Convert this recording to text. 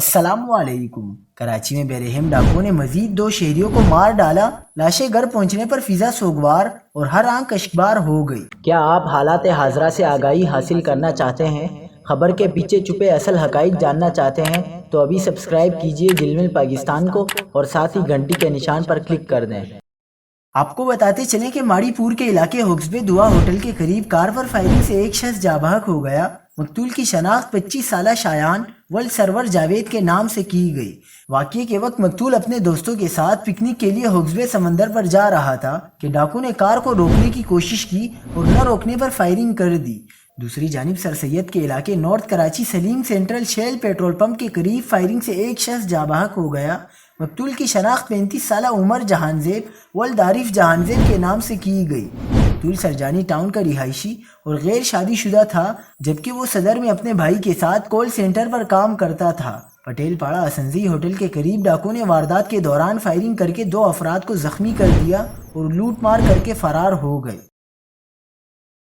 السلام علیکم۔ کراچی میں بے رحم ڈاکوؤں نے مزید 2 شہریوں کو مار ڈالا۔ لاشیں گھر پہنچنے پر فضا سوگوار اور ہر آنکھ اشکبار ہو گئی۔ کیا آپ حالات حاضرہ سے آگاہی حاصل کرنا چاہتے ہیں؟ خبر کے پیچھے چھپے اصل حقائق جاننا چاہتے ہیں تو ابھی سبسکرائب کیجئے دل مل پاکستان کو اور ساتھ ہی گھنٹی کے نشان پر کلک کر دیں۔ آپ کو بتاتے چلیں کہ ماڑی پور کے علاقے ہوگزبے دعا ہوٹل کے قریب کار پر فائرنگ سے ایک شخص جاں بحق ہو گیا۔ مقتول کی شناخت 25 سالہ شایان ورلڈ سرور جاوید کے نام سے کی گئی۔ واقعے کے وقت مقتول اپنے دوستوں کے ساتھ پکنک کے لیے ہوگزبے سمندر پر جا رہا تھا کہ ڈاکو نے کار کو روکنے کی کوشش کی اور نہ روکنے پر فائرنگ کر دی۔ دوسری جانب سر سید کے علاقے نارتھ کراچی سلیم سینٹرل شیل پیٹرول پمپ کے قریب فائرنگ سے ایک شخص جاں بحق ہو گیا۔ مقتول کی شناخت 35 سالہ عمر جہانزیب ولد عارف جہانزیب کے نام سے کی گئی۔ مقتول سرجانی ٹاؤن کا رہائشی اور غیر شادی شدہ تھا، جبکہ وہ صدر میں اپنے بھائی کے ساتھ کال سینٹر پر کام کرتا تھا۔ پٹیل پاڑا اسنزی ہوٹل کے قریب ڈاکو نے واردات کے دوران فائرنگ کر کے 2 افراد کو زخمی کر دیا اور لوٹ مار کر کے فرار ہو گئے۔